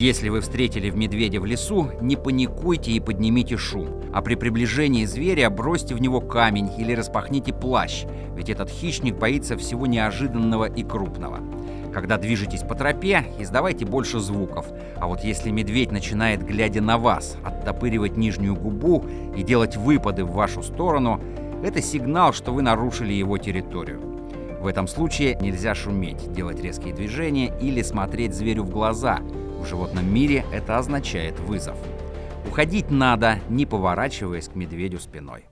Если вы встретили медведя в лесу, не паникуйте и поднимите шум, а при приближении зверя бросьте в него камень или распахните плащ, ведь этот хищник боится всего неожиданного и крупного. Когда движетесь по тропе, издавайте больше звуков, а вот если медведь начинает, глядя на вас, оттопыривать нижнюю губу и делать выпады в вашу сторону, это сигнал, что вы нарушили его территорию. В этом случае нельзя шуметь, делать резкие движения или смотреть зверю в глаза. В животном мире это означает вызов. Уходить надо, не поворачиваясь к медведю спиной.